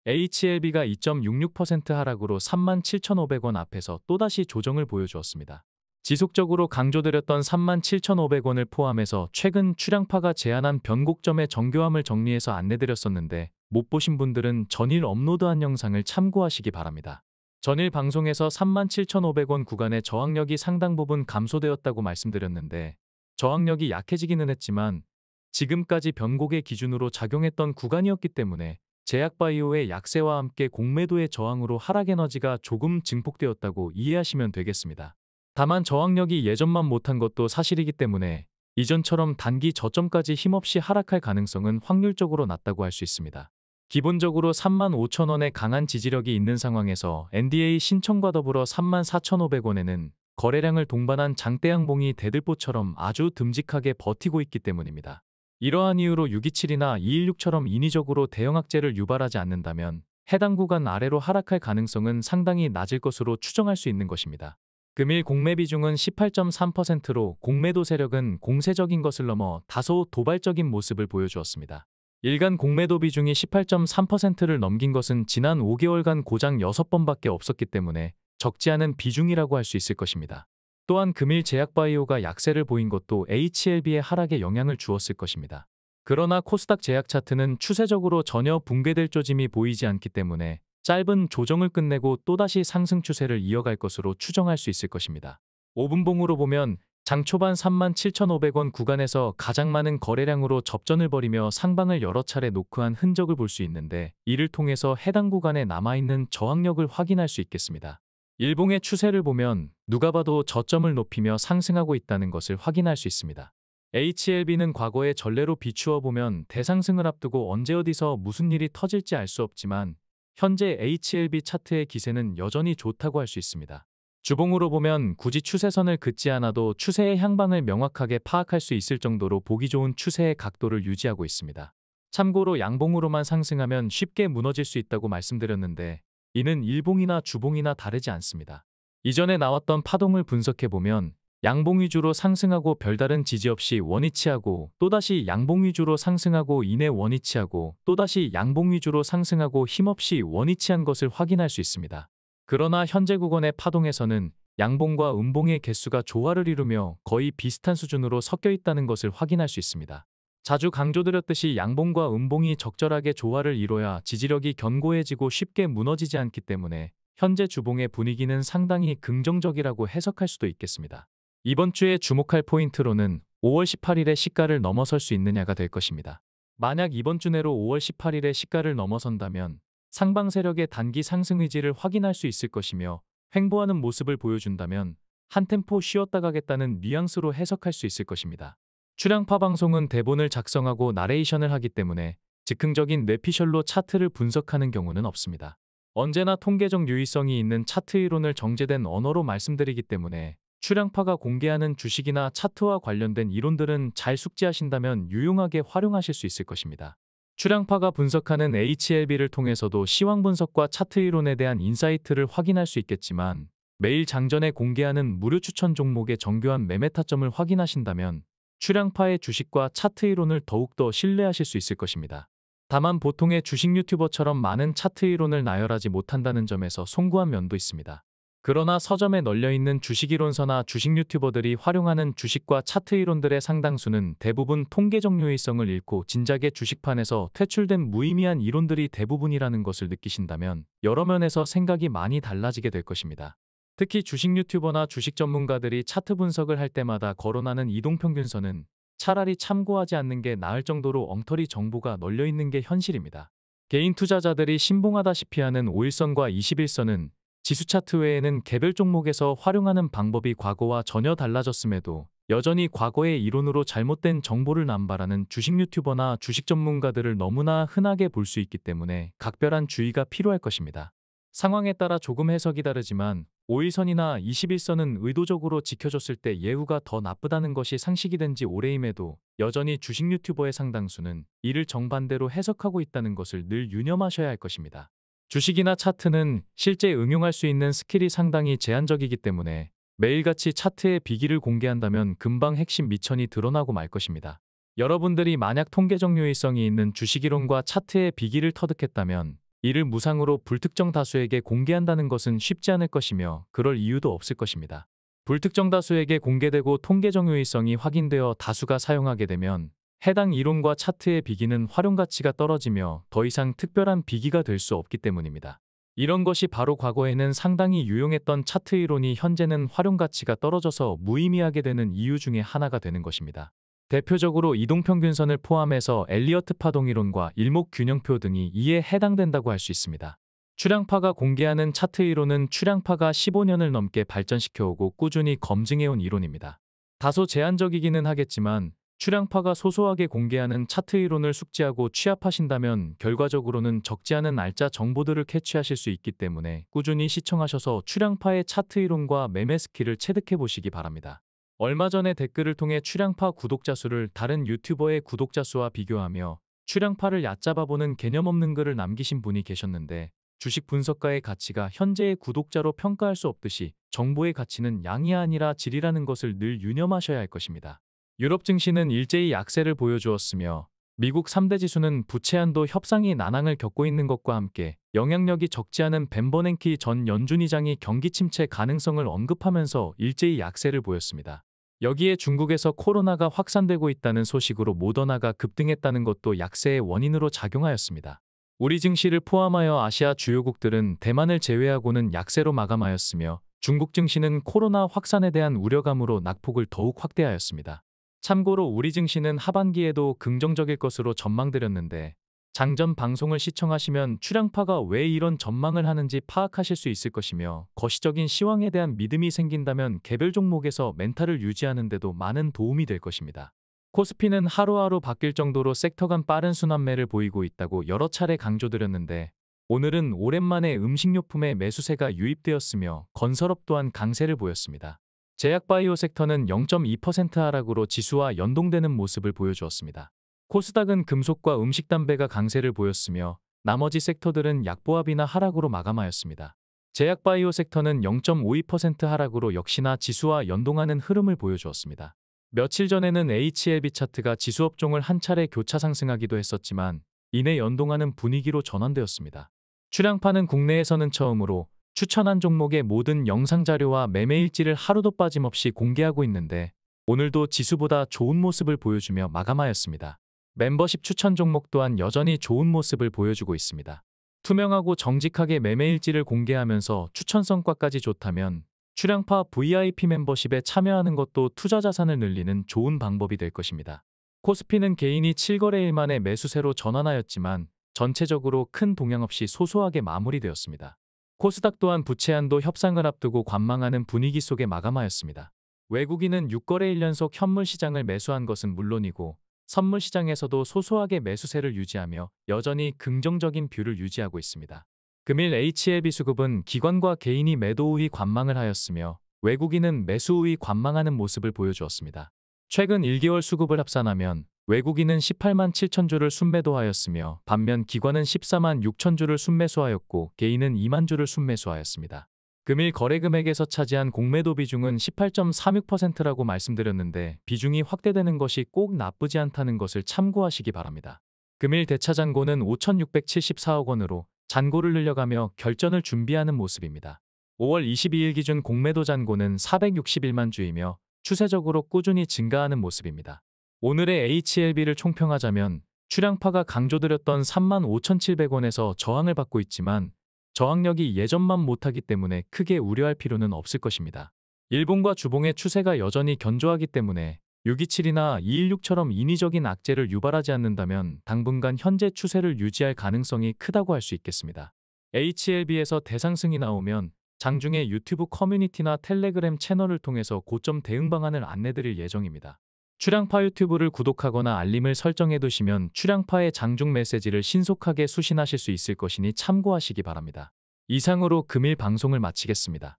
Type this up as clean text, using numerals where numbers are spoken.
HLB가 2.66% 하락으로 37,500원 앞에서 또다시 조정을 보여주었습니다. 지속적으로 강조드렸던 37,500원을 포함해서 최근 출량파가 제안한 변곡점의 정교함을 정리해서 안내드렸었는데 못 보신 분들은 전일 업로드한 영상을 참고하시기 바랍니다. 전일 방송에서 37,500원 구간의 저항력이 상당 부분 감소되었다고 말씀드렸는데 저항력이 약해지기는 했지만 지금까지 변곡의 기준으로 작용했던 구간이었기 때문에 제약바이오의 약세와 함께 공매도의 저항으로 하락에너지가 조금 증폭되었다고 이해하시면 되겠습니다. 다만 저항력이 예전만 못한 것도 사실이기 때문에 이전처럼 단기 저점까지 힘없이 하락할 가능성은 확률적으로 낮다고 할 수 있습니다. 기본적으로 35,000원의 강한 지지력이 있는 상황에서 NDA 신청과 더불어 34,500원에는 거래량을 동반한 장대양봉이 대들보처럼 아주 듬직하게 버티고 있기 때문입니다. 이러한 이유로 627이나 216처럼 인위적으로 대형 악재를 유발하지 않는다면 해당 구간 아래로 하락할 가능성은 상당히 낮을 것으로 추정할 수 있는 것입니다. 금일 공매 비중은 18.3%로 공매도 세력은 공세적인 것을 넘어 다소 도발적인 모습을 보여주었습니다. 일간 공매도 비중이 18.3%를 넘긴 것은 지난 5개월간 고작 6번밖에 없었기 때문에 적지 않은 비중이라고 할 수 있을 것입니다. 또한 금일 제약바이오가 약세를 보인 것도 HLB의 하락에 영향을 주었을 것입니다. 그러나 코스닥 제약 차트는 추세적으로 전혀 붕괴될 조짐이 보이지 않기 때문에 짧은 조정을 끝내고 또다시 상승 추세를 이어갈 것으로 추정할 수 있을 것입니다. 5분봉으로 보면 장 초반 37,500원 구간에서 가장 많은 거래량으로 접전을 벌이며 상방을 여러 차례 노크한 흔적을 볼 수 있는데 이를 통해서 해당 구간에 남아있는 저항력을 확인할 수 있겠습니다. 일봉의 추세를 보면 누가 봐도 저점을 높이며 상승하고 있다는 것을 확인할 수 있습니다. HLB는 과거의 전례로 비추어 보면 대상승을 앞두고 언제 어디서 무슨 일이 터질지 알 수 없지만 현재 HLB 차트의 기세는 여전히 좋다고 할 수 있습니다. 주봉으로 보면 굳이 추세선을 긋지 않아도 추세의 향방을 명확하게 파악할 수 있을 정도로 보기 좋은 추세의 각도를 유지하고 있습니다. 참고로 양봉으로만 상승하면 쉽게 무너질 수 있다고 말씀드렸는데 이는 일봉이나 주봉이나 다르지 않습니다. 이전에 나왔던 파동을 분석해보면 양봉 위주로 상승하고 별다른 지지 없이 원위치하고 또다시 양봉 위주로 상승하고 이내 원위치하고 또다시 양봉 위주로 상승하고 힘없이 원위치한 것을 확인할 수 있습니다. 그러나 현재 구간의 파동에서는 양봉과 음봉의 개수가 조화를 이루며 거의 비슷한 수준으로 섞여 있다는 것을 확인할 수 있습니다. 자주 강조드렸듯이 양봉과 음봉이 적절하게 조화를 이뤄야 지지력이 견고해지고 쉽게 무너지지 않기 때문에 현재 주봉의 분위기는 상당히 긍정적이라고 해석할 수도 있겠습니다. 이번 주에 주목할 포인트로는 5월 18일의 시가를 넘어설 수 있느냐가 될 것입니다. 만약 이번 주 내로 5월 18일의 시가를 넘어선다면 상방 세력의 단기 상승 의지를 확인할 수 있을 것이며 횡보하는 모습을 보여준다면 한 템포 쉬었다 가겠다는 뉘앙스로 해석할 수 있을 것입니다. 출량파 방송은 대본을 작성하고 나레이션을 하기 때문에 즉흥적인 뇌피셜로 차트를 분석하는 경우는 없습니다. 언제나 통계적 유의성이 있는 차트 이론을 정제된 언어로 말씀드리기 때문에 출량파가 공개하는 주식이나 차트와 관련된 이론들은 잘 숙지하신다면 유용하게 활용하실 수 있을 것입니다. 출량파가 분석하는 HLB를 통해서도 시황 분석과 차트 이론에 대한 인사이트를 확인할 수 있겠지만 매일 장전에 공개하는 무료 추천 종목의 정교한 매매 타점을 확인하신다면 출량파의 주식과 차트 이론을 더욱더 신뢰하실 수 있을 것입니다. 다만 보통의 주식 유튜버처럼 많은 차트 이론을 나열하지 못한다는 점에서 송구한 면도 있습니다. 그러나 서점에 널려있는 주식이론서나 주식 유튜버들이 활용하는 주식과 차트 이론들의 상당수는 대부분 통계적 유의성을 잃고 진작에 주식판에서 퇴출된 무의미한 이론들이 대부분이라는 것을 느끼신다면 여러 면에서 생각이 많이 달라지게 될 것입니다. 특히 주식 유튜버나 주식 전문가들이 차트 분석을 할 때마다 거론하는 이동평균선은 차라리 참고하지 않는 게 나을 정도로 엉터리 정보가 널려있는 게 현실입니다. 개인 투자자들이 신봉하다시피 하는 5일선과 21선은 지수 차트 외에는 개별 종목에서 활용하는 방법이 과거와 전혀 달라졌음에도 여전히 과거의 이론으로 잘못된 정보를 남발하는 주식 유튜버나 주식 전문가들을 너무나 흔하게 볼 수 있기 때문에 각별한 주의가 필요할 것입니다. 상황에 따라 조금 해석이 다르지만 5일선이나 21선은 의도적으로 지켜줬을 때 예후가 더 나쁘다는 것이 상식이 된 지 오래임에도 여전히 주식 유튜버의 상당수는 이를 정반대로 해석하고 있다는 것을 늘 유념하셔야 할 것입니다. 주식이나 차트는 실제 응용할 수 있는 스킬이 상당히 제한적이기 때문에 매일같이 차트의 비기를 공개한다면 금방 핵심 미천이 드러나고 말 것입니다. 여러분들이 만약 통계적 유의성이 있는 주식이론과 차트의 비기를 터득했다면 이를 무상으로 불특정 다수에게 공개한다는 것은 쉽지 않을 것이며 그럴 이유도 없을 것입니다. 불특정 다수에게 공개되고 통계 정유의성이 확인되어 다수가 사용하게 되면 해당 이론과 차트의 비기는 활용 가치가 떨어지며 더 이상 특별한 비기가 될 수 없기 때문입니다. 이런 것이 바로 과거에는 상당히 유용했던 차트 이론이 현재는 활용 가치가 떨어져서 무의미하게 되는 이유 중에 하나가 되는 것입니다. 대표적으로 이동평균선을 포함해서 엘리어트 파동 이론과 일목균형표 등이 이에 해당된다고 할 수 있습니다. 추량파가 공개하는 차트 이론은 추량파가 15년을 넘게 발전시켜오고 꾸준히 검증해온 이론입니다. 다소 제한적이기는 하겠지만 추량파가 소소하게 공개하는 차트 이론을 숙지하고 취합하신다면 결과적으로는 적지 않은 알짜 정보들을 캐치하실 수 있기 때문에 꾸준히 시청하셔서 추량파의 차트 이론과 매매 스킬을 체득해 보시기 바랍니다. 얼마 전에 댓글을 통해 추량파 구독자 수를 다른 유튜버의 구독자 수와 비교하며 추량파를 얕잡아보는 개념 없는 글을 남기신 분이 계셨는데 주식 분석가의 가치가 현재의 구독자로 평가할 수 없듯이 정보의 가치는 양이 아니라 질이라는 것을 늘 유념하셔야 할 것입니다. 유럽 증시는 일제히 약세를 보여주었으며 미국 3대 지수는 부채 한도 협상이 난항을 겪고 있는 것과 함께 영향력이 적지 않은 벤 버냉키 전 연준의장이 경기 침체 가능성을 언급하면서 일제히 약세를 보였습니다. 여기에 중국에서 코로나가 확산되고 있다는 소식으로 모더나가 급등했다는 것도 약세의 원인으로 작용하였습니다. 우리 증시를 포함하여 아시아 주요국들은 대만을 제외하고는 약세로 마감하였으며 중국 증시는 코로나 확산에 대한 우려감으로 낙폭을 더욱 확대하였습니다. 참고로 우리 증시는 하반기에도 긍정적일 것으로 전망드렸는데 장전 방송을 시청하시면 추량파가 왜 이런 전망을 하는지 파악하실 수 있을 것이며 거시적인 시황에 대한 믿음이 생긴다면 개별 종목에서 멘탈을 유지하는 데도 많은 도움이 될 것입니다. 코스피는 하루하루 바뀔 정도로 섹터 간 빠른 순환매를 보이고 있다고 여러 차례 강조드렸는데 오늘은 오랜만에 음식료품의 매수세가 유입되었으며 건설업 또한 강세를 보였습니다. 제약바이오 섹터는 0.2% 하락으로 지수와 연동되는 모습을 보여주었습니다. 코스닥은 금속과 음식담배가 강세를 보였으며 나머지 섹터들은 약보합이나 하락으로 마감하였습니다. 제약바이오 섹터는 0.52% 하락으로 역시나 지수와 연동하는 흐름을 보여주었습니다. 며칠 전에는 HLB 차트가 지수업종을 한 차례 교차 상승하기도 했었지만 이내 연동하는 분위기로 전환되었습니다. 추량파는 국내에서는 처음으로 추천한 종목의 모든 영상 자료와 매매 일지를 하루도 빠짐없이 공개하고 있는데 오늘도 지수보다 좋은 모습을 보여주며 마감하였습니다. 멤버십 추천 종목 또한 여전히 좋은 모습을 보여주고 있습니다. 투명하고 정직하게 매매 일지를 공개하면서 추천 성과까지 좋다면 추량파 VIP 멤버십에 참여하는 것도 투자 자산을 늘리는 좋은 방법이 될 것입니다. 코스피는 개인이 7거래일 만에 매수세로 전환하였지만 전체적으로 큰 동향 없이 소소하게 마무리되었습니다. 코스닥 또한 부채 한도 협상을 앞두고 관망하는 분위기 속에 마감하였습니다. 외국인은 6거래일 연속 현물 시장을 매수한 것은 물론이고 선물 시장에서도 소소하게 매수세를 유지하며 여전히 긍정적인 뷰를 유지하고 있습니다. 금일 HLB 수급은 기관과 개인이 매도 우위 관망을 하였으며 외국인은 매수 우위 관망하는 모습을 보여주었습니다. 최근 1개월 수급을 합산하면 외국인은 18만 7천 주를 순매도하였으며 반면 기관은 14만 6천 주를 순매수하였고 개인은 2만 주를 순매수하였습니다. 금일 거래 금액에서 차지한 공매도 비중은 18.36%라고 말씀드렸는데 비중이 확대되는 것이 꼭 나쁘지 않다는 것을 참고하시기 바랍니다. 금일 대차 잔고는 5,674억 원으로 잔고를 늘려가며 결전을 준비하는 모습입니다. 5월 22일 기준 공매도 잔고는 461만 주이며 추세적으로 꾸준히 증가하는 모습입니다. 오늘의 HLB를 총평하자면 추량파가 강조드렸던 35,700원에서 저항을 받고 있지만 저항력이 예전만 못하기 때문에 크게 우려할 필요는 없을 것입니다. 일본과 주봉의 추세가 여전히 견조하기 때문에 627이나 216처럼 인위적인 악재를 유발하지 않는다면 당분간 현재 추세를 유지할 가능성이 크다고 할 수 있겠습니다. HLB에서 대상승이 나오면 장중에 유튜브 커뮤니티나 텔레그램 채널을 통해서 고점 대응 방안을 안내드릴 예정입니다. 추량파 유튜브를 구독하거나 알림을 설정해 두시면 추량파의 장중 메시지를 신속하게 수신하실 수 있을 것이니 참고하시기 바랍니다. 이상으로 금일 방송을 마치겠습니다.